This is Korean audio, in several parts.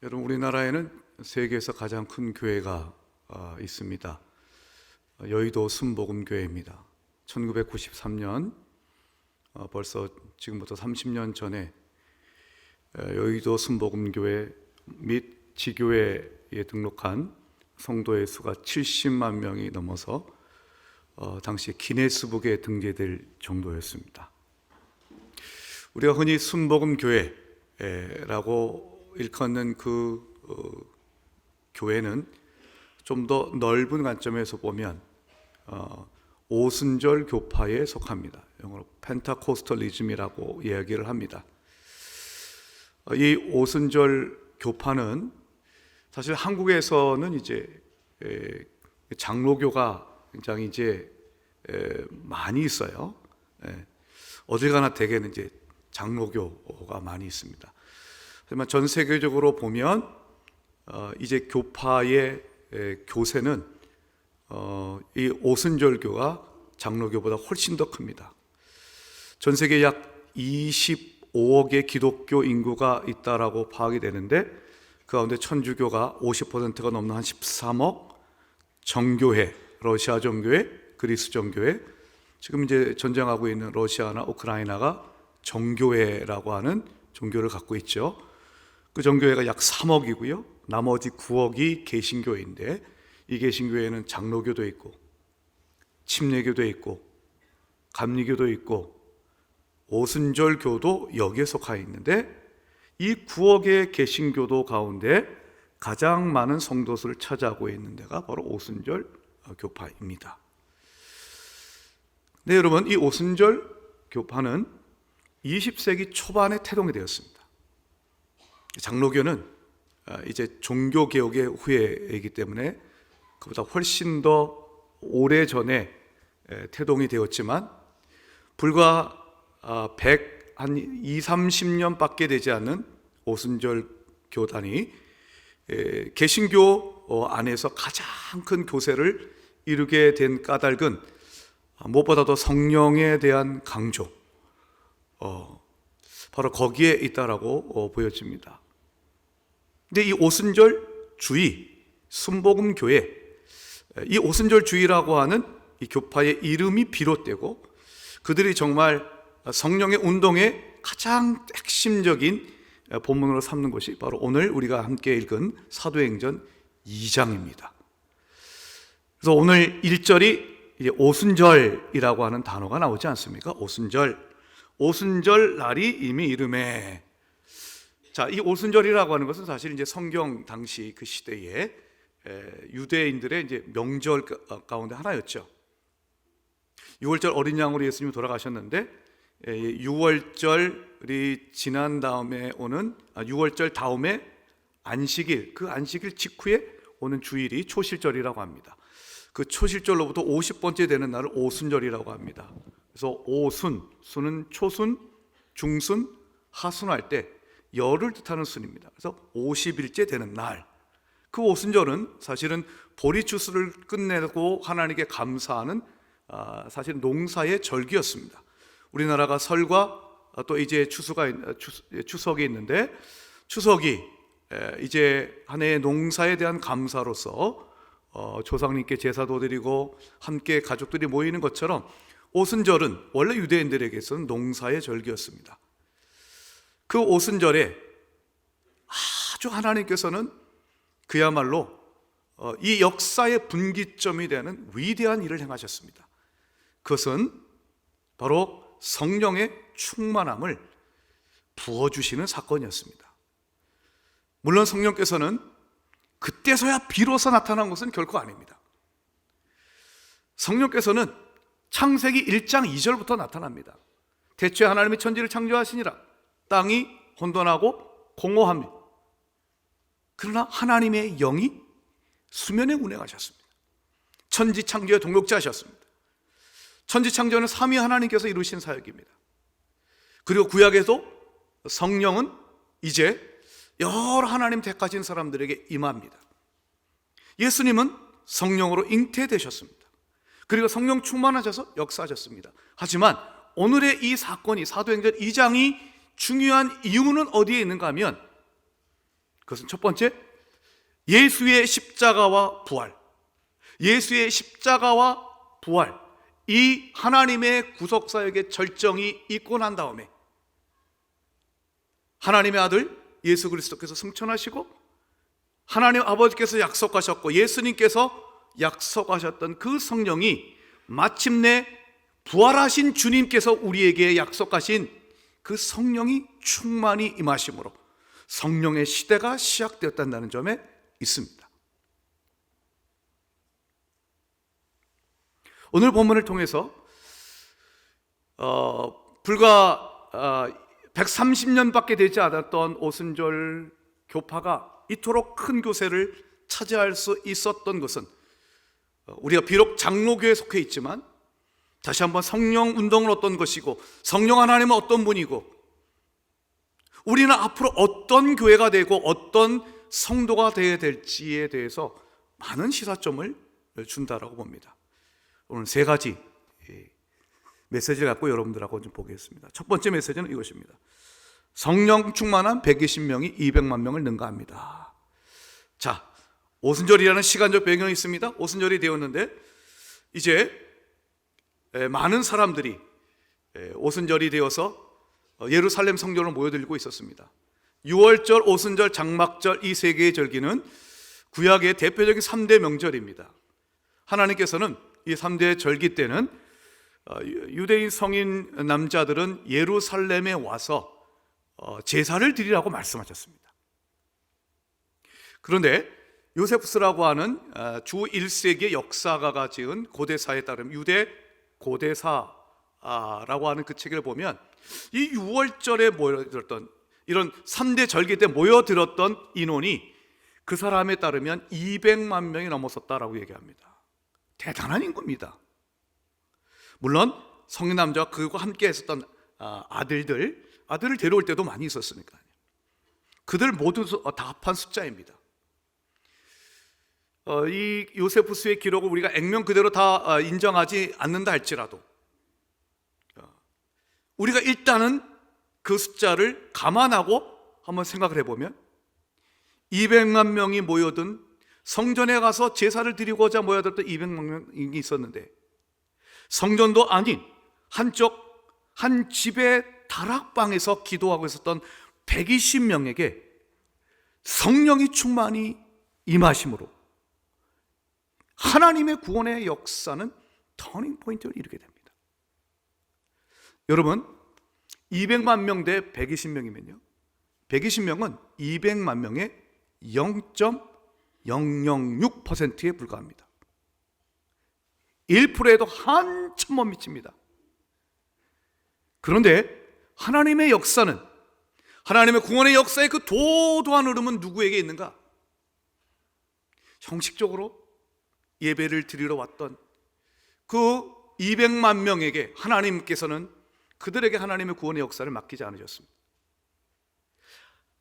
여러분, 우리나라에는 세계에서 가장 큰 교회가 있습니다. 여의도 순복음교회입니다. 1993년, 벌써 지금부터 30년 전에 여의도 순복음교회 및 지교회에 등록한 성도의 수가 70만 명이 넘어서 당시 기네스북에 등재될 정도였습니다. 우리가 흔히 순복음교회라고 일컫는 그 교회는 좀 더 넓은 관점에서 보면 오순절 교파에 속합니다. 영어로 펜타코스털리즘이라고 이야기를 합니다. 이 오순절 교파는 사실 한국에서는 이제 장로교가 굉장히 이제 많이 있어요. 어딜 가나 대개는 이제 장로교가 많이 있습니다. 하지만 전 세계적으로 보면 이제 교파의 교세는 이 오순절교가 장로교보다 훨씬 더 큽니다. 전 세계 약 25억의 기독교 인구가 있다라고 파악이 되는데, 그 가운데 천주교가 50%가 넘는 한 13억, 정교회, 러시아 정교회, 그리스 정교회, 지금 이제 전쟁하고 있는 러시아나 우크라이나가 정교회라고 하는 종교를 갖고 있죠. 그 정교회가 약 3억이고요. 나머지 9억이 개신교회인데, 이 개신교회는 장로교도 있고 침례교도 있고 감리교도 있고 오순절교도 여기에 속해 있는데, 이 9억의 개신교도 가운데 가장 많은 성도수를 차지하고 있는 데가 바로 오순절 교파입니다. 네, 여러분, 이 오순절 교파는 20세기 초반에 태동이 되었습니다. 장로교는 이제 종교개혁의 후예이기 때문에 그보다 훨씬 더 오래전에 태동이 되었지만, 불과 120-30년 밖에 되지 않는 오순절 교단이 개신교 안에서 가장 큰 교세를 이루게 된 까닭은 무엇보다도 성령에 대한 강조, 바로 거기에 있다라고 보여집니다. 근데 이 오순절주의, 순복음교회, 이 오순절주의라고 하는 이 교파의 이름이 비롯되고, 그들이 정말 성령의 운동의 가장 핵심적인 본문으로 삼는 것이 바로 오늘 우리가 함께 읽은 사도행전 2장입니다. 그래서 오늘 1절이 오순절이라고 하는 단어가 나오지 않습니까? 오순절 날이 이미 이름에. 자, 이 오순절이라고 하는 것은 사실 이제 성경 당시 그 시대에 유대인들의 이제 명절 가운데 하나였죠. 6월절 어린 양으로 예수님이 돌아가셨는데, 6월절이 지난 다음에 오는 6월절 다음에 안식일, 그 안식일 직후에 오는 주일이 초실절이라고 합니다. 그 초실절로부터 50번째 되는 날을 오순절이라고 합니다. 그래서 오순, 순은 초순, 중순, 하순 할 때 열을 뜻하는 순입니다. 그래서 50일째 되는 날, 그 오순절은 사실은 보리추수를 끝내고 하나님께 감사하는 사실 농사의 절기였습니다. 우리나라가 설과 또 이제 추석이 있는데, 추석이 이제 한 해의 농사에 대한 감사로서 조상님께 제사도 드리고 함께 가족들이 모이는 것처럼, 오순절은 원래 유대인들에게서는 농사의 절기였습니다. 그 오순절에 아주 하나님께서는 그야말로 이 역사의 분기점이 되는 위대한 일을 행하셨습니다. 그것은 바로 성령의 충만함을 부어주시는 사건이었습니다. 물론 성령께서는 그때서야 비로소 나타난 것은 결코 아닙니다. 성령께서는 창세기 1장 2절부터 나타납니다. 태초에 하나님이 천지를 창조하시니라. 땅이 혼돈하고 공허함이. 그러나 하나님의 영이 수면에 운행하셨습니다. 천지 창조의 동력자셨습니다. 천지 창조는 삼위 하나님께서 이루신 사역입니다. 그리고 구약에도 성령은 이제 여러 하나님 택하신 사람들에게 임합니다. 예수님은 성령으로 잉태되셨습니다. 그리고 성령 충만하셔서 역사하셨습니다. 하지만 오늘의 이 사건이, 사도행전 2장이 중요한 이유는 어디에 있는가 하면, 그것은 첫 번째, 예수의 십자가와 부활. 예수의 십자가와 부활, 이 하나님의 구속사역의 절정이 있고 난 다음에 하나님의 아들 예수 그리스도께서 승천하시고 하나님 아버지께서 약속하셨고 예수님께서 약속하셨던 그 성령이 마침내 부활하신 주님께서 우리에게 약속하신 그 성령이 충만히 임하심으로 성령의 시대가 시작되었다는 점에 있습니다. 오늘 본문을 통해서 불과 130년밖에 되지 않았던 오순절 교파가 이토록 큰 교세를 차지할 수 있었던 것은, 우리가 비록 장로교에 속해 있지만 다시 한번 성령 운동은 어떤 것이고 성령 하나님은 어떤 분이고 우리는 앞으로 어떤 교회가 되고 어떤 성도가 되어야 될지에 대해서 많은 시사점을 준다라고 봅니다. 오늘 세 가지 메시지를 갖고 여러분들하고 좀 보겠습니다. 첫 번째 메시지는 이것입니다. 성령 충만한 120명이 200만 명을 능가합니다. 자, 오순절이라는 시간적 배경이 있습니다. 오순절이 되었는데 이제 많은 사람들이 오순절이 되어서 예루살렘 성전으로 모여들고 있었습니다. 유월절, 오순절, 장막절 이 세 개의 절기는 구약의 대표적인 3대 명절입니다. 하나님께서는 이 3대 절기 때는 유대인 성인 남자들은 예루살렘에 와서 제사를 드리라고 말씀하셨습니다. 그런데 요세푸스라고 하는 주 1세기의 역사가가 지은 고대사에 따르면 유대 고대사라고 하는 그 책을 보면 이 6월절에 모여들었던 이런 3대 절기 때 모여들었던 인원이 그 사람에 따르면 200만 명이 넘었었다라고 얘기합니다. 대단한 인구입니다. 물론 성인 남자와 그와 함께 했었던 아들을 데려올 때도 많이 있었으니까요. 그들 모두 다 합한 숫자입니다. 이 요세푸스의 기록을 우리가 액면 그대로 다 인정하지 않는다 할지라도 우리가 일단은 그 숫자를 감안하고 한번 생각을 해보면 200만 명이 모여든 성전에 가서 제사를 드리고자 모여들었던 200만 명이 있었는데 성전도 아닌 한 집의 다락방에서 기도하고 있었던 120명에게 성령이 충만히 임하심으로 하나님의 구원의 역사는 터닝 포인트를 이루게 됩니다. 여러분, 200만 명 대 120명이면요 120명은 200만 명의 0.006%에 불과합니다. 1%에도 한참 못 미칩니다. 그런데 하나님의 역사는, 하나님의 구원의 역사의 그 도도한 흐름은 누구에게 있는가? 형식적으로 예배를 드리러 왔던 그 200만 명에게 하나님께서는 그들에게 하나님의 구원의 역사를 맡기지 않으셨습니다.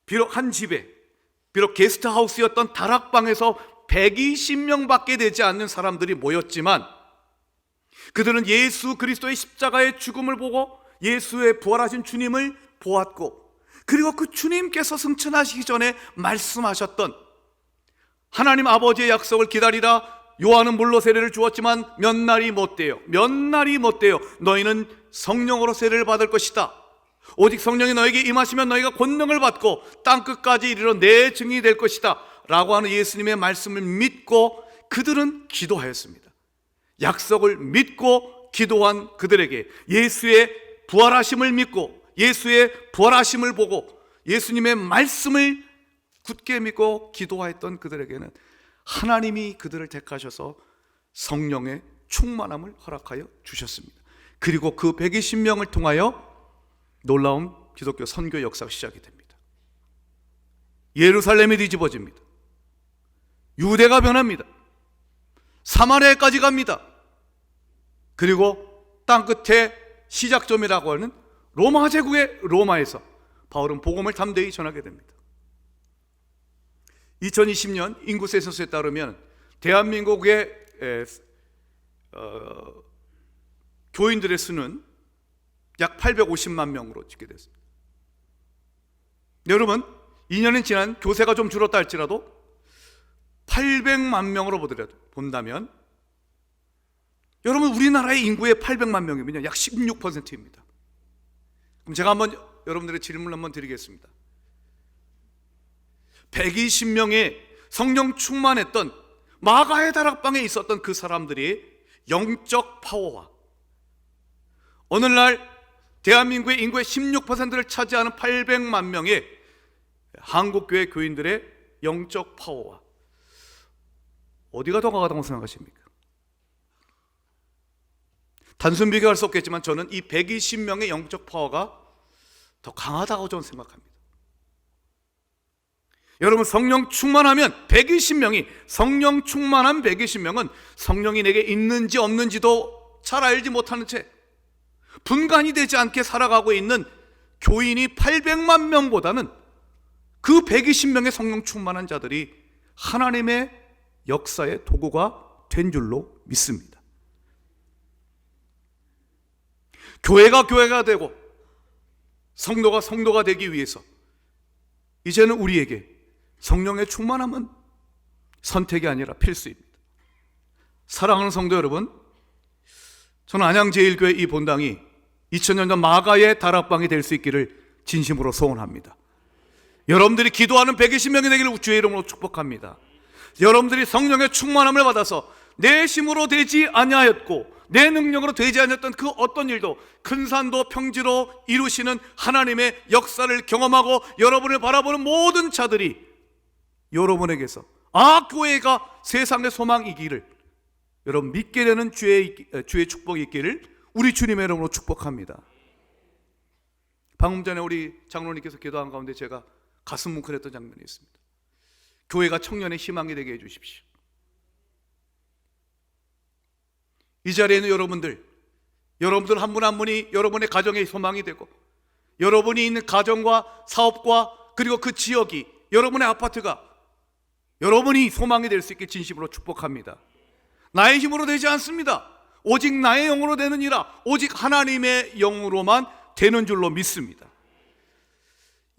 비록 한 집에, 비록 게스트하우스였던 다락방에서 120명밖에 되지 않는 사람들이 모였지만 그들은 예수 그리스도의 십자가의 죽음을 보고 예수의 부활하신 주님을 보았고, 그리고 그 주님께서 승천하시기 전에 말씀하셨던 하나님 아버지의 약속을 기다리라. 요한은 물로 세례를 주었지만 몇 날이 못돼요. 너희는 성령으로 세례를 받을 것이다. 오직 성령이 너에게 임하시면 너희가 권능을 받고 땅끝까지 이르러 내 증인이 될 것이다 라고 하는 예수님의 말씀을 믿고 그들은 기도하였습니다. 약속을 믿고 기도한 그들에게 예수의 부활하심을 믿고 예수의 부활하심을 보고 예수님의 말씀을 굳게 믿고 기도하였던 그들에게는 하나님이 그들을 택하셔서 성령의 충만함을 허락하여 주셨습니다. 그리고 그 120명을 통하여 놀라운 기독교 선교 역사가 시작이 됩니다. 예루살렘이 뒤집어집니다. 유대가 변합니다. 사마리아까지 갑니다. 그리고 땅끝에 시작점이라고 하는 로마 제국의 로마에서 바울은 복음을 담대히 전하게 됩니다. 2020년 인구 센서스에 따르면 대한민국의 교인들의 수는 약 850만 명으로 집계됐습니다. 여러분, 2년이 지난 교세가 좀 줄었다 할지라도 800만 명으로 본다면 여러분 우리나라의 인구의 800만 명이면요 약 16%입니다. 그럼 제가 한번 여러분들의 질문을 한번 드리겠습니다. 120명의 성령 충만했던 마가의 다락방에 있었던 그 사람들이 영적 파워와 오늘날 대한민국의 인구의 16%를 차지하는 800만 명의 한국교회 교인들의 영적 파워와 어디가 더 강하다고 생각하십니까? 단순 비교할 수 없겠지만 저는 이 120명의 영적 파워가 더 강하다고 저는 생각합니다. 여러분 성령 충만하면 120명이 성령 충만한 120명은 성령이 내게 있는지 없는지도 잘 알지 못하는 채 분간이 되지 않게 살아가고 있는 교인이 800만 명보다는 그 120명의 성령 충만한 자들이 하나님의 역사의 도구가 된 줄로 믿습니다. 교회가 되고 성도가 성도가 되기 위해서 이제는 우리에게 성령의 충만함은 선택이 아니라 필수입니다. 사랑하는 성도 여러분, 저는 안양제일교회 이 본당이 2000년 전 마가의 다락방이 될 수 있기를 진심으로 소원합니다. 여러분들이 기도하는 120명이 되기를 주의 이름으로 축복합니다. 여러분들이 성령의 충만함을 받아서 내 힘으로 되지 아니하였고 내 능력으로 되지 않았던 그 어떤 일도 큰 산도 평지로 이루시는 하나님의 역사를 경험하고 여러분을 바라보는 모든 자들이 여러분에게서 교회가 세상의 소망이기를 여러분 믿게 되는 주의 축복이 있기를 우리 주님의 이름으로 축복합니다. 방금 전에 우리 장로님께서 기도한 가운데 제가 가슴 뭉클했던 장면이 있습니다. 교회가 청년의 희망이 되게 해주십시오. 이 자리에 있는 여러분들 한 분 한 분이 여러분의 가정의 소망이 되고 여러분이 있는 가정과 사업과 그리고 그 지역이 여러분의 아파트가 여러분이 소망이 될 수 있게 진심으로 축복합니다. 나의 힘으로 되지 않습니다. 오직 나의 영으로 되느니라. 오직 하나님의 영으로만 되는 줄로 믿습니다.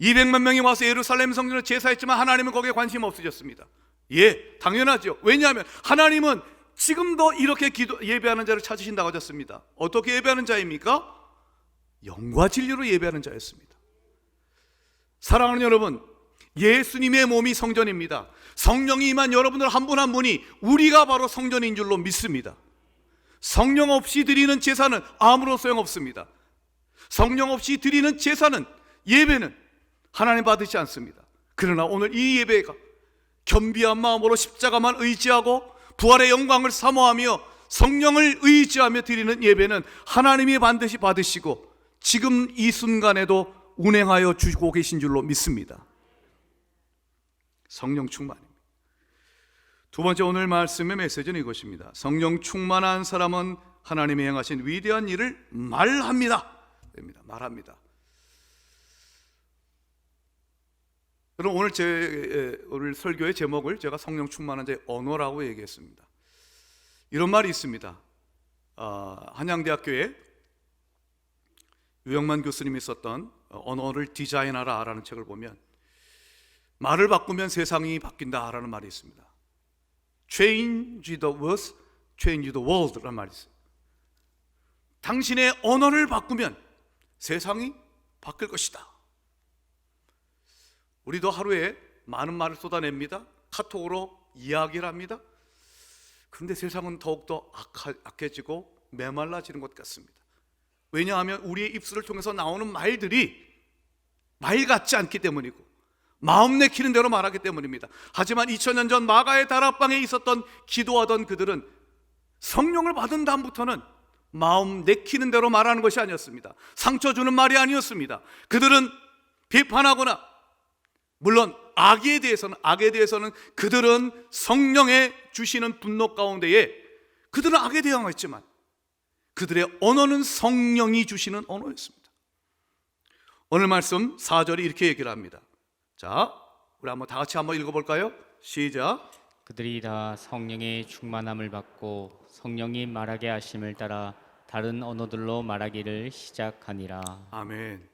200만 명이 와서 예루살렘 성전을 제사했지만 하나님은 거기에 관심 없으셨습니다. 예, 당연하죠. 왜냐하면 하나님은 지금도 이렇게 예배하는 자를 찾으신다고 하셨습니다. 어떻게 예배하는 자입니까? 영과 진리로 예배하는 자였습니다. 사랑하는 여러분, 예수님의 몸이 성전입니다. 성령이 임한 여러분들 한 분 한 분이 우리가 바로 성전인 줄로 믿습니다. 성령 없이 드리는 제사는 아무런 소용없습니다. 성령 없이 드리는 제사는 예배는 하나님 받으지 않습니다. 그러나 오늘 이 예배가 겸비한 마음으로 십자가만 의지하고 부활의 영광을 사모하며 성령을 의지하며 드리는 예배는 하나님이 반드시 받으시고 지금 이 순간에도 운행하여 주시고 계신 줄로 믿습니다. 성령 충만입니다. 두 번째 오늘 말씀의 메시지는 이것입니다. 성령 충만한 사람은 하나님이 행하신 위대한 일을 말합니다. 말합니다. 여러분 오늘 설교의 제목을 제가 성령 충만한 자의 언어라고 얘기했습니다. 이런 말이 있습니다. 한양대학교에 유영만 교수님이 썼던 언어를 디자인하라 라는 책을 보면 말을 바꾸면 세상이 바뀐다라는 말이 있습니다. Change the words, change the world 라는 말이 있어요. 당신의 언어를 바꾸면 세상이 바뀔 것이다. 우리도 하루에 많은 말을 쏟아냅니다. 카톡으로 이야기를 합니다. 그런데 세상은 더욱더 악해지고 메말라지는 것 같습니다. 왜냐하면 우리의 입술을 통해서 나오는 말들이 말 같지 않기 때문이고 마음 내키는 대로 말하기 때문입니다. 하지만 2000년 전 마가의 다락방에 있었던 기도하던 그들은 성령을 받은 다음부터는 마음 내키는 대로 말하는 것이 아니었습니다. 상처 주는 말이 아니었습니다. 그들은 비판하거나 물론 악에 대해서는 그들은 성령의 주시는 분노 가운데에 그들은 악에 대항했지만 그들의 언어는 성령이 주시는 언어였습니다. 오늘 말씀 4절이 이렇게 얘기를 합니다. 자, 우리 한번 다 같이 한번 읽어볼까요? 시작. 그들이 다 성령의 충만함을 받고 성령이 말하게 하심을 따라 다른 언어들로 말하기를 시작하니라. 아멘.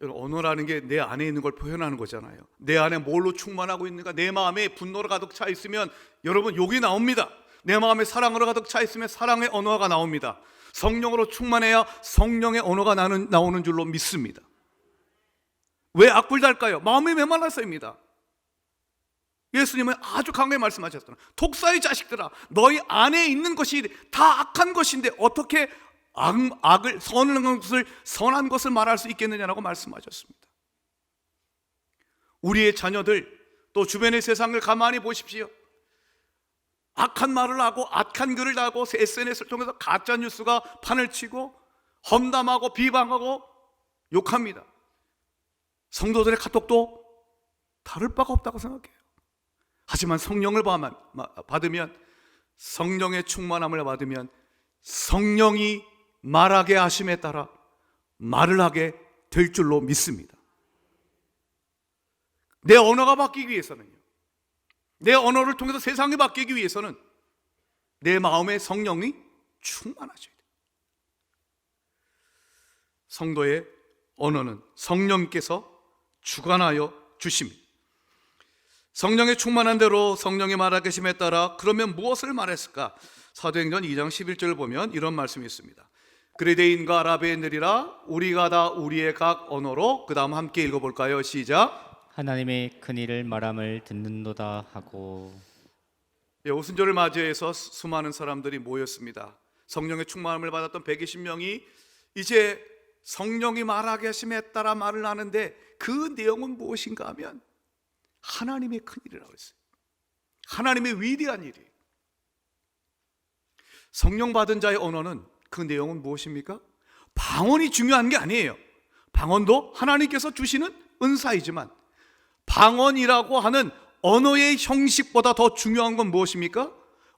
언어라는 게 내 안에 있는 걸 표현하는 거잖아요. 내 안에 뭘로 충만하고 있는가? 내 마음에 분노로 가득 차 있으면 여러분 욕이 나옵니다. 내 마음에 사랑으로 가득 차 있으면 사랑의 언어가 나옵니다. 성령으로 충만해야 성령의 언어가 나오는 줄로 믿습니다. 왜 악불달까요? 마음이 메말라서입니다. 예수님은 아주 강하게 말씀하셨잖아요. 독사의 자식들아, 너희 안에 있는 것이 다 악한 것인데 어떻게 악을 선한 것을 말할 수 있겠느냐라고 말씀하셨습니다. 우리의 자녀들 또 주변의 세상을 가만히 보십시오. 악한 말을 하고 악한 글을 하고 SNS를 통해서 가짜 뉴스가 판을 치고 험담하고 비방하고 욕합니다. 성도들의 카톡도 다를 바가 없다고 생각해요. 하지만 성령을 받으면, 성령의 충만함을 받으면 성령이 말하게 하심에 따라 말을 하게 될 줄로 믿습니다. 내 언어가 바뀌기 위해서는요, 내 언어를 통해서 세상이 바뀌기 위해서는 내 마음에 성령이 충만하셔야 돼요. 성도의 언어는 성령께서 주관하여 주십니다. 성령의 충만한 대로 성령이 말하게 하심에 따라 그러면 무엇을 말했을까? 사도행전 2장 11절을 보면 이런 말씀이 있습니다. 그리대인과 아라비인들이라 우리가 다 우리의 각 언어로, 그 다음 함께 읽어볼까요? 시작. 하나님의 큰 일을 말함을 듣는도다 하고. 오순절을 맞이해서 수많은 사람들이 모였습니다. 성령의 충만함을 받았던 120명이 이제 성령이 말하게 하심에 따라 말을 하는데 그 내용은 무엇인가 하면 하나님의 큰 일이라고 했어요. 하나님의 위대한 일이에요. 성령 받은 자의 언어는 그 내용은 무엇입니까? 방언이 중요한 게 아니에요. 방언도 하나님께서 주시는 은사이지만 방언이라고 하는 언어의 형식보다 더 중요한 건 무엇입니까?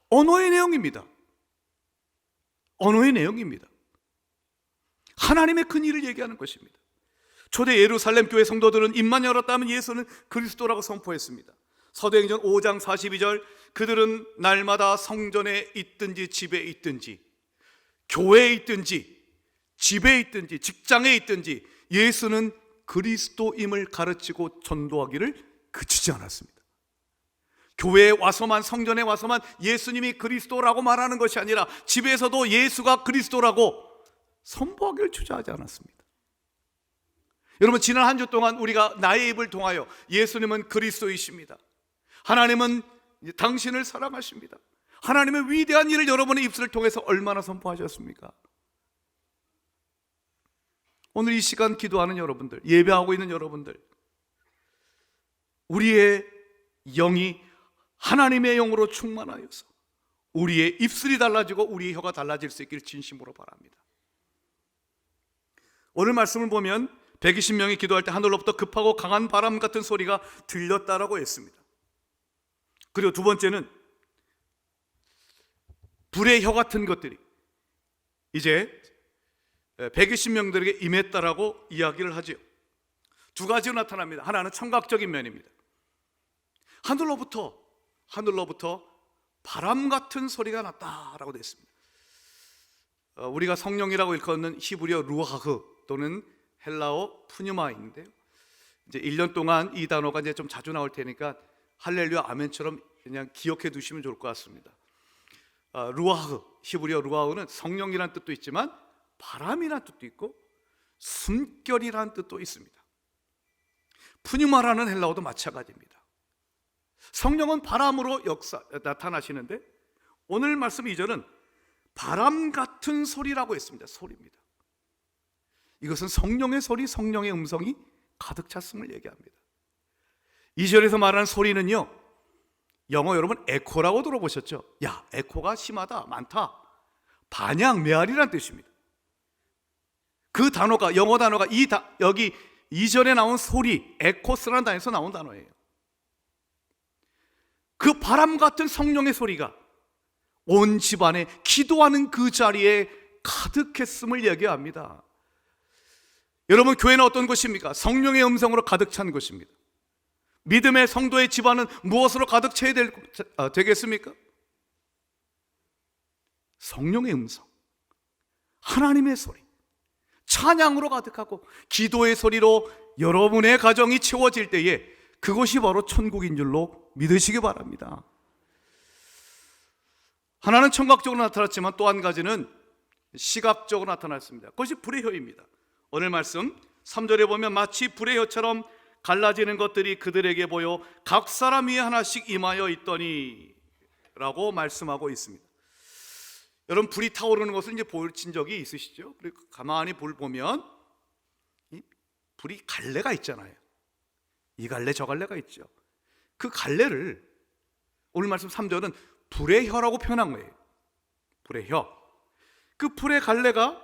언어의 내용입니다. 언어의 내용입니다. 하나님의 큰 일을 얘기하는 것입니다. 초대 예루살렘 교회 성도들은 입만 열었다면 예수는 그리스도라고 선포했습니다. 사도행전 5장 42절, 그들은 날마다 성전에 있든지 집에 있든지 교회에 있든지 집에 있든지 직장에 있든지 예수는 그리스도임을 가르치고 전도하기를 그치지 않았습니다. 교회에 와서만, 성전에 와서만 예수님이 그리스도라고 말하는 것이 아니라 집에서도 예수가 그리스도라고 선포하기를 주저하지 않았습니다. 여러분, 지난 한 주 동안 우리가 나의 입을 통하여 예수님은 그리스도이십니다, 하나님은 당신을 사랑하십니다, 하나님의 위대한 일을 여러분의 입술을 통해서 얼마나 선포하셨습니까? 오늘 이 시간 기도하는 여러분들, 예배하고 있는 여러분들, 우리의 영이 하나님의 영으로 충만하여서 우리의 입술이 달라지고 우리의 혀가 달라질 수 있기를 진심으로 바랍니다. 오늘 말씀을 보면 120명이 기도할 때 하늘로부터 급하고 강한 바람 같은 소리가 들렸다라고 했습니다. 그리고 두 번째는 불의 혀 같은 것들이 이제 120명들에게 임했다라고 이야기를 하죠. 두 가지로 나타납니다. 하나는 청각적인 면입니다. 하늘로부터 바람 같은 소리가 났다라고 되어 있습니다. 우리가 성령이라고 일컫는 히브리어 루하흐 또는 헬라어 푸뉴마인데요, 이제 1년 동안 이 단어가 이제 좀 자주 나올 테니까 할렐루야 아멘처럼 그냥 기억해 두시면 좋을 것 같습니다. 루하흐, 히브리어 루하흐는 성령이란 뜻도 있지만 바람이란 뜻도 있고 숨결이란 뜻도 있습니다. 푸뉴마라는 헬라어도 마찬가지입니다. 성령은 바람으로 나타나시는데 오늘 말씀 2절은 바람 같은 소리라고 했습니다. 소리입니다. 이것은 성령의 소리, 성령의 음성이 가득 찼음을 얘기합니다. 2절에서 말하는 소리는요, 영어 여러분 에코라고 들어보셨죠? 야, 에코가 심하다, 많다, 반향, 메아리란 뜻입니다. 그 단어가, 영어 단어가 여기 2절에 나온 소리, 에코스라는 단어에서 나온 단어예요. 그 바람 같은 성령의 소리가 온 집안에 기도하는 그 자리에 가득했음을 얘기합니다. 여러분, 교회는 어떤 곳입니까? 성령의 음성으로 가득 찬 곳입니다. 믿음의 성도의 집안은 무엇으로 가득 차야 되겠습니까? 성령의 음성, 하나님의 소리, 찬양으로 가득하고 기도의 소리로 여러분의 가정이 채워질 때에 그것이 바로 천국인 줄로 믿으시기 바랍니다. 하나는 청각적으로 나타났지만 또 한 가지는 시각적으로 나타났습니다. 그것이 불의 혀입니다. 오늘 말씀 3절에 보면 마치 불의 혀처럼 갈라지는 것들이 그들에게 보여 각 사람 위에 하나씩 임하여 있더니 라고 말씀하고 있습니다. 여러분, 불이 타오르는 것을 이제 보신 적이 있으시죠? 그리고 가만히 불 보면 이 불이 갈래가 있잖아요. 이 갈래 저 갈래가 있죠. 그 갈래를 오늘 말씀 3절은 불의 혀라고 표현한 거예요. 불의 혀. 그 불의 갈래가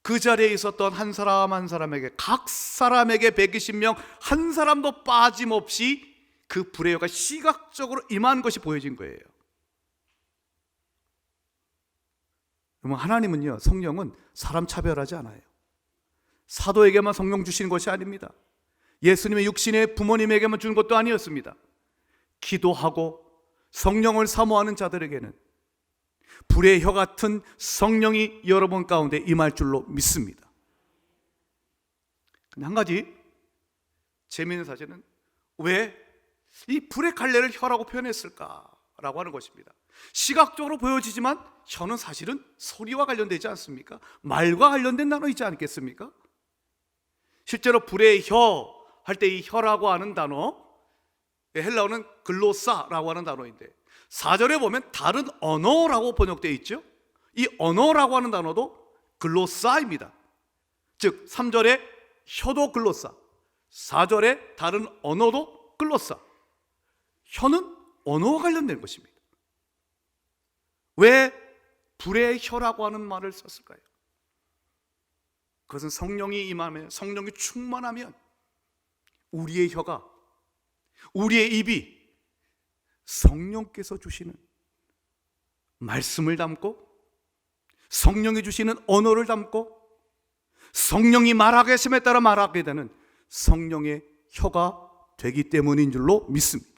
그 자리에 있었던 한 사람 한 사람에게, 각 사람에게 120명 한 사람도 빠짐없이 그 불의 혀가 시각적으로 임한 것이 보여진 거예요. 그러면 하나님은요, 성령은 사람 차별하지 않아요. 사도에게만 성령 주시는 것이 아닙니다. 예수님의 육신의 부모님에게만 주는 것도 아니었습니다. 기도하고 성령을 사모하는 자들에게는 불의 혀 같은 성령이 여러분 가운데 임할 줄로 믿습니다. 근데 한 가지 재미있는 사실은 왜 이 불의 갈래를 혀라고 표현했을까라고 하는 것입니다. 시각적으로 보여지지만 혀는 사실은 소리와 관련되지 않습니까? 말과 관련된 단어이지 않겠습니까? 실제로 불의 혀 할 때 이 혀라고 하는 단어, 헬라어는 글로사라고 하는 단어인데 4절에 보면 다른 언어라고 번역되어 있죠. 이 언어라고 하는 단어도 글로사입니다. 즉 3절에 혀도 글로사, 4절에 다른 언어도 글로사. 혀는 언어와 관련된 것입니다. 왜 불의 혀라고 하는 말을 썼을까요? 그것은 성령이 임하면, 성령이 충만하면 우리의 혀가, 우리의 입이 성령께서 주시는 말씀을 담고 성령이 주시는 언어를 담고 성령이 말하게 하심에 따라 말하게 되는 성령의 혀가 되기 때문인 줄로 믿습니다.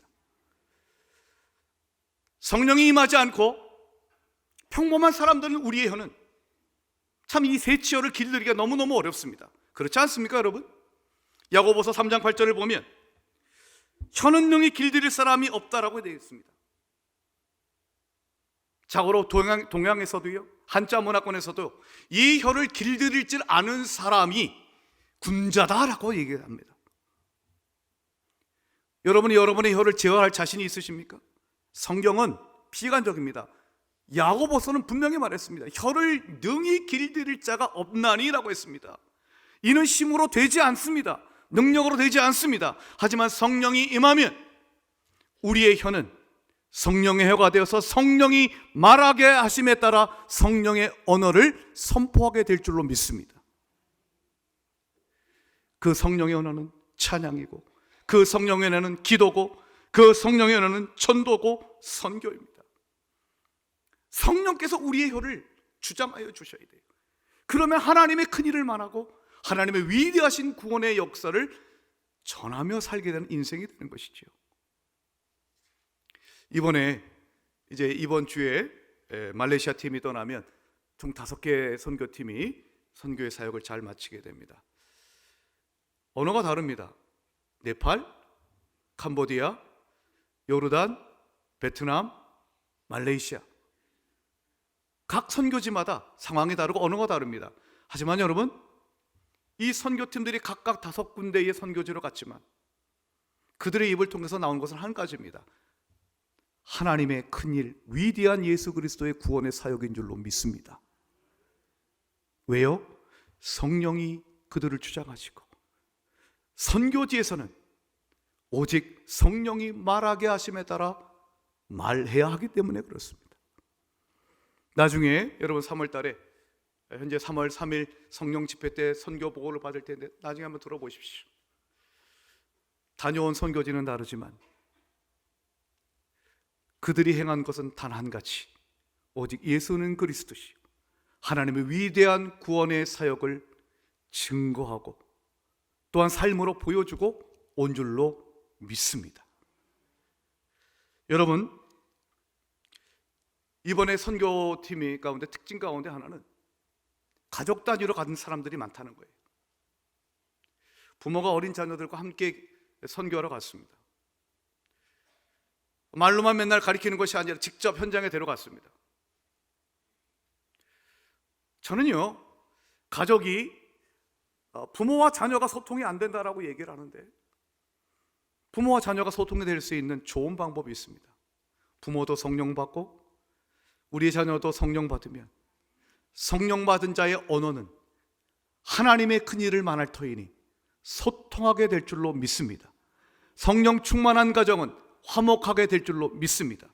성령이 임하지 않고 평범한 사람들은, 우리의 혀는 참 이 세치어를 길들이기가 너무너무 어렵습니다. 그렇지 않습니까, 여러분? 야고보서 3장 8절을 보면 혀는 능히 길들일 사람이 없다라고 되어 있습니다. 자고로 동양에서도요, 한자 문화권에서도 이 혀를 길들일 줄 아는 사람이 군자다라고 얘기합니다. 여러분이 여러분의 혀를 제어할 자신이 있으십니까? 성경은 비관적입니다. 야고보서는 분명히 말했습니다. 혀를 능히 길들일 자가 없나니라고 했습니다. 이는 힘으로 되지 않습니다. 능력으로 되지 않습니다. 하지만 성령이 임하면 우리의 혀는 성령의 혀가 되어서 성령이 말하게 하심에 따라 성령의 언어를 선포하게 될 줄로 믿습니다. 그 성령의 언어는 찬양이고, 그 성령의 언어는 기도고, 그 성령의 언어는 전도고 선교입니다. 성령께서 우리의 혀를 주장하여 주셔야 돼요. 그러면 하나님의 큰 일을 말하고 하나님의 위대하신 구원의 역사를 전하며 살게 되는 인생이 되는 것이죠. 이번 주에 말레이시아 팀이 떠나면 총 5개 선교팀이 선교의 사역을 잘 마치게 됩니다. 언어가 다릅니다. 네팔, 캄보디아, 요르단, 베트남, 말레이시아. 각 선교지마다 상황이 다르고 언어가 다릅니다. 하지만 여러분, 이 선교팀들이 각각 5군데의 선교지로 갔지만 그들의 입을 통해서 나온 것은 한 가지입니다. 하나님의 큰일, 위대한 예수 그리스도의 구원의 사역인 줄로 믿습니다. 왜요? 성령이 그들을 주장하시고 선교지에서는 오직 성령이 말하게 하심에 따라 말해야 하기 때문에 그렇습니다. 나중에 여러분 3월 달에, 현재 3월 3일 성령 집회 때 선교 보고를 받을 텐데 나중에 한번 들어보십시오. 다녀온 선교지는 다르지만 그들이 행한 것은 단 한 가지, 오직 예수는 그리스도시요 하나님의 위대한 구원의 사역을 증거하고 또한 삶으로 보여주고 온 줄로 믿습니다. 여러분, 이번에 선교팀이 가운데 특징 가운데 하나는 가족 단위로 가는 사람들이 많다는 거예요. 부모가 어린 자녀들과 함께 선교하러 갔습니다. 말로만 맨날 가르치는 것이 아니라 직접 현장에 데려갔습니다. 저는요, 가족이 부모와 자녀가 소통이 안 된다라고 얘기를 하는데, 부모와 자녀가 소통이 될 수 있는 좋은 방법이 있습니다. 부모도 성령 받고 우리 자녀도 성령 받으면 성령 받은 자의 언어는 하나님의 큰 일을 말할 터이니 소통하게 될 줄로 믿습니다. 성령 충만한 가정은 화목하게 될 줄로 믿습니다.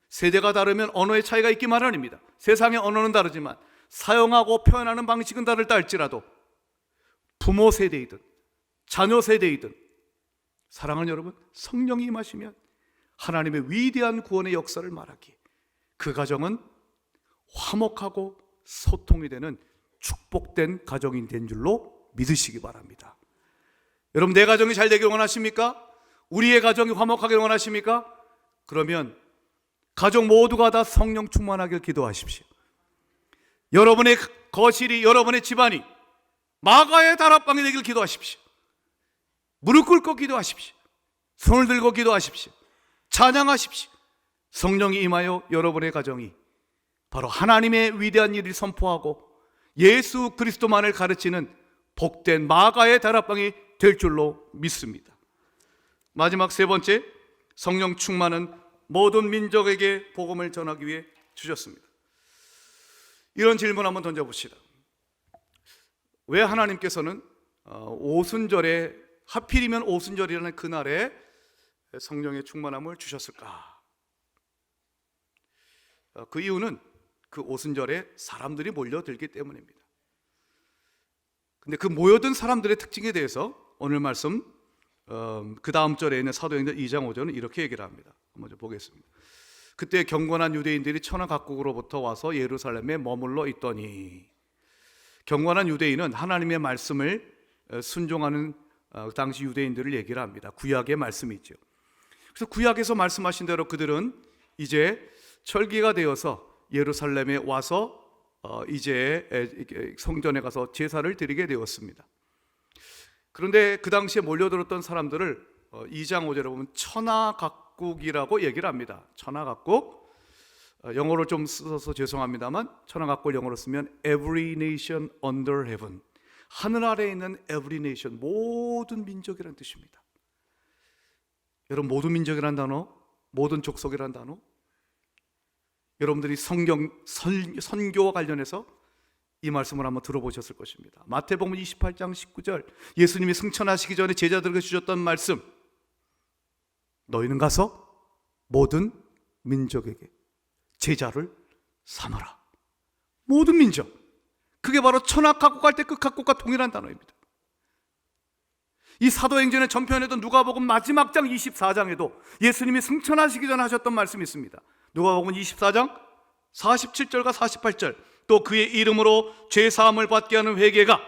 세대가 다르면 언어의 차이가 있기 마련입니다. 세상의 언어는 다르지만 사용하고 표현하는 방식은 다르다 할지라도 부모 세대이든 자녀 세대이든 사랑하는 여러분, 성령이 임하시면 하나님의 위대한 구원의 역사를 말하기에 그 가정은 화목하고 소통이 되는 축복된 가정이 된 줄로 믿으시기 바랍니다. 여러분, 내 가정이 잘 되길 원하십니까? 우리의 가정이 화목하길 원하십니까? 그러면 가족 모두가 다 성령 충만하길 기도하십시오. 여러분의 거실이, 여러분의 집안이 마가의 다락방이 되길 기도하십시오. 무릎 꿇고 기도하십시오. 손을 들고 기도하십시오. 찬양하십시오. 성령이 임하여 여러분의 가정이 바로 하나님의 위대한 일을 선포하고 예수 그리스도만을 가르치는 복된 마가의 다락방이 될 줄로 믿습니다. 마지막 세 번째, 성령 충만은 모든 민족에게 복음을 전하기 위해 주셨습니다. 이런 질문 한번 던져봅시다. 왜 하나님께서는 오순절에, 하필이면 오순절이라는 그날에 성령의 충만함을 주셨을까? 그 이유는 그 오순절에 사람들이 몰려들기 때문입니다. 근데 그 모여든 사람들의 특징에 대해서 오늘 말씀 그 다음 절에 있는 사도행전 2장 5절은 이렇게 얘기를 합니다. 먼저 보겠습니다. 그때 경건한 유대인들이 천하 각국으로부터 와서 예루살렘에 머물러 있더니, 경건한 유대인은 하나님의 말씀을 순종하는 당시 유대인들을 얘기를 합니다. 구약의 말씀이 있죠. 그래서 구약에서 말씀하신 대로 그들은 이제 철기가 되어서 예루살렘에 와서 이제 성전에 가서 제사를 드리게 되었습니다. 그런데 그 당시에 몰려들었던 사람들을 2장 5절에 보면 천하 각국이라고 얘기를 합니다. 천하 각국, 영어로 좀 써서 죄송합니다만 천하 각국을 영어로 쓰면 every nation under heaven, 하늘 아래에 있는 every nation, 모든 민족이라는 뜻입니다. 여러분, 모든 민족이라는 단어, 모든 족속이라는 단어, 여러분들이 성경 선교와 관련해서 이 말씀을 한번 들어보셨을 것입니다. 마태복음 28장 19절, 예수님이 승천하시기 전에 제자들에게 주셨던 말씀, 너희는 가서 모든 민족에게 제자를 삼아라. 모든 민족, 그게 바로 천하 각국 할 때 그 각국과 동일한 단어입니다. 이 사도행전의 전편에도 누가복음 마지막 장 24장에도 예수님이 승천하시기 전에 하셨던 말씀이 있습니다. 누가복음 24장 47절과 48절, 또 그의 이름으로 죄사함을 받게 하는 회개가,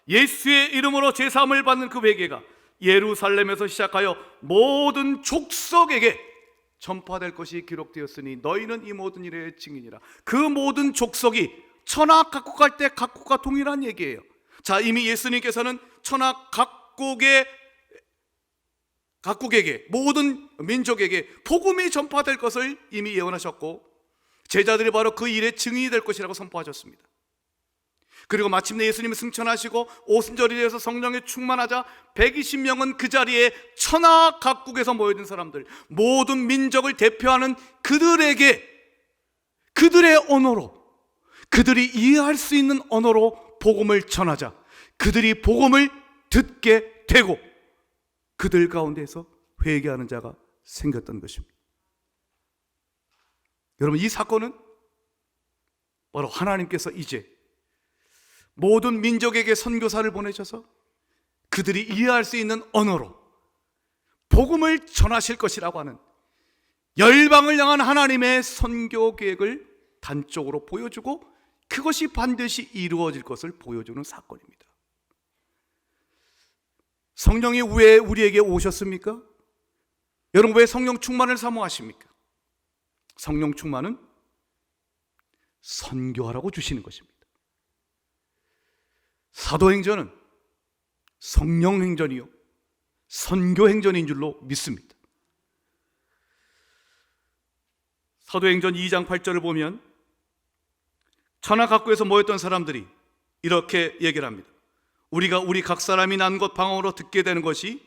예수의 이름으로 죄사함을 받는 그 회개가 예루살렘에서 시작하여 모든 족속에게 전파될 것이 기록되었으니 너희는 이 모든 일의 증인이라. 그 모든 족속이 천하 각국 할 때 각국과 동일한 얘기예요. 자, 이미 예수님께서는 천하 각국에게, 모든 민족에게 복음이 전파될 것을 이미 예언하셨고, 제자들이 바로 그 일의 증인이 될 것이라고 선포하셨습니다. 그리고 마침내 예수님이 승천하시고 오순절이 되어서 성령에 충만하자 120명은 그 자리에 천하 각국에서 모여든 사람들, 모든 민족을 대표하는 그들에게 그들의 언어로, 그들이 이해할 수 있는 언어로 복음을 전하자 그들이 복음을 듣게 되고 그들 가운데서 회개하는 자가 생겼던 것입니다. 여러분, 이 사건은 바로 하나님께서 이제 모든 민족에게 선교사를 보내셔서 그들이 이해할 수 있는 언어로 복음을 전하실 것이라고 하는 열방을 향한 하나님의 선교 계획을 단적으로 보여주고 그것이 반드시 이루어질 것을 보여주는 사건입니다. 성령이 왜 우리에게 오셨습니까? 여러분, 왜 성령 충만을 사모하십니까? 성령 충만은 선교하라고 주시는 것입니다. 사도행전은 성령행전이요 선교행전인 줄로 믿습니다. 사도행전 2장 8절을 보면 천하 각국에서 모였던 사람들이 이렇게 얘기를 합니다. 우리가 우리 각 사람이 난 곳 방언으로 듣게 되는 것이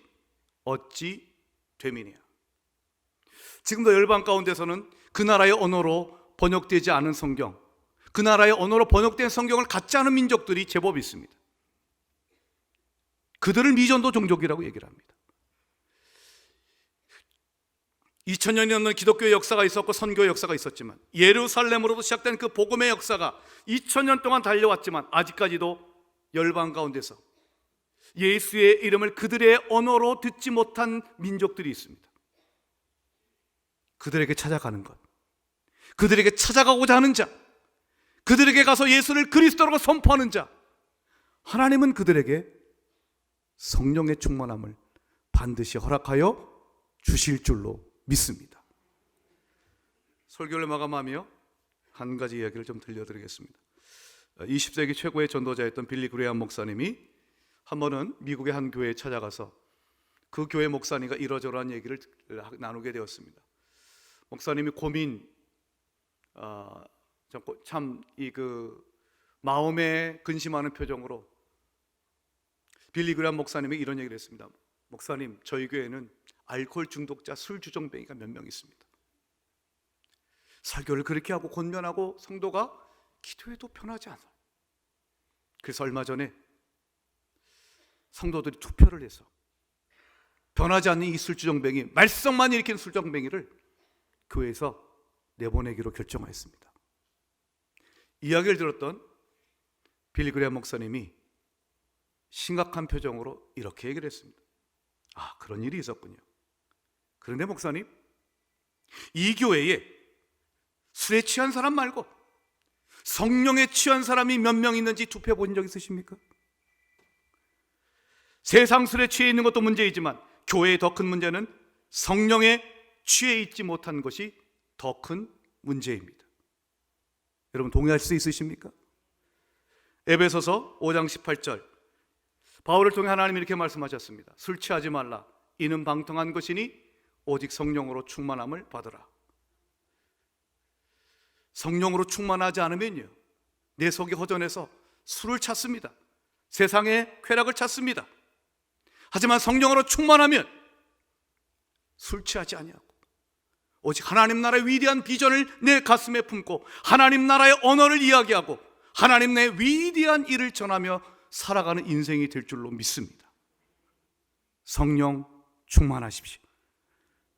어찌 됨이냐. 지금도 열방 가운데서는 그 나라의 언어로 번역되지 않은 성경, 그 나라의 언어로 번역된 성경을 갖지 않은 민족들이 제법 있습니다. 그들을 미전도 종족이라고 얘기를 합니다. 2000년이 넘는 기독교의 역사가 있었고 선교의 역사가 있었지만 예루살렘으로부터 시작된 그 복음의 역사가 2000년 동안 달려왔지만 아직까지도 열방 가운데서 예수의 이름을 그들의 언어로 듣지 못한 민족들이 있습니다. 그들에게 찾아가는 것, 그들에게 찾아가고자 하는 자, 그들에게 가서 예수를 그리스도라고 선포하는 자, 하나님은 그들에게 성령의 충만함을 반드시 허락하여 주실 줄로 믿습니다. 설교를 마감하며 한 가지 이야기를 좀 들려드리겠습니다. 20세기 최고의 전도자였던 빌리 그레이엄 목사님이 한 번은 미국의 한 교회에 찾아가서 그 교회 목사님과 이러저러한 얘기를 나누게 되었습니다. 목사님이 마음에 근심하는 표정으로 빌리 그레이엄 목사님에게 이런 얘기를 했습니다. 목사님, 저희 교회는 알코올 중독자, 술 주정뱅이가 몇 명 있습니다. 설교를 그렇게 하고 권면하고 성도가 기도해도 편하지 않아. 그래서 얼마 전에 성도들이 투표를 해서 변하지 않는 이 술주정뱅이, 말썽만 일으키는 술주정뱅이를 교회에서 내보내기로 결정하였습니다. 이야기를 들었던 빌리 그레이엄 목사님이 심각한 표정으로 이렇게 얘기를 했습니다. 아, 그런 일이 있었군요. 그런데 목사님, 이 교회에 술에 취한 사람 말고 성령에 취한 사람이 몇 명 있는지 투표해 본 적 있으십니까? 세상 술에 취해 있는 것도 문제이지만 교회의 더 큰 문제는 성령에 취해 있지 못한 것이 더 큰 문제입니다. 여러분 동의하실 수 있으십니까? 에베소서 5장 18절, 바울을 통해 하나님이 이렇게 말씀하셨습니다. 술 취하지 말라. 이는 방탕한 것이니 오직 성령으로 충만함을 받으라. 성령으로 충만하지 않으면요, 내 속이 허전해서 술을 찾습니다. 세상의 쾌락을 찾습니다. 하지만 성령으로 충만하면 술 취하지 아니하고 오직 하나님 나라의 위대한 비전을 내 가슴에 품고 하나님 나라의 언어를 이야기하고 하나님 나라의 위대한 일을 전하며 살아가는 인생이 될 줄로 믿습니다. 성령 충만하십시오.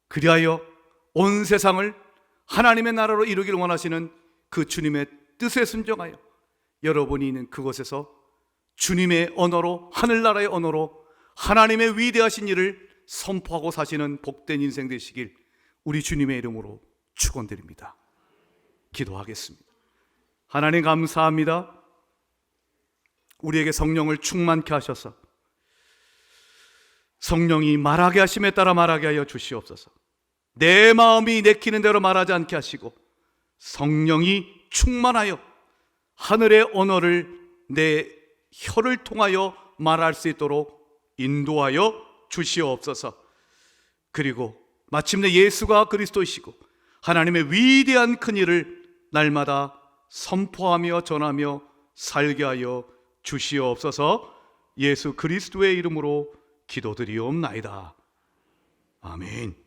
그리하여 온 세상을 하나님의 나라로 이루길 원하시는 그 주님의 뜻에 순종하여 여러분이 있는 그곳에서 주님의 언어로, 하늘나라의 언어로 하나님의 위대하신 일을 선포하고 사시는 복된 인생 되시길 우리 주님의 이름으로 축원드립니다. 기도하겠습니다. 하나님 감사합니다. 우리에게 성령을 충만케 하셔서 성령이 말하게 하심에 따라 말하게 하여 주시옵소서. 내 마음이 내키는 대로 말하지 않게 하시고 성령이 충만하여 하늘의 언어를 내 혀를 통하여 말할 수 있도록 인도하여 주시옵소서. 그리고 마침내 예수가 그리스도이시고 하나님의 위대한 큰 일을 날마다 선포하며 전하며 살게 하여 주시옵소서. 예수 그리스도의 이름으로 기도드리옵나이다. 아멘.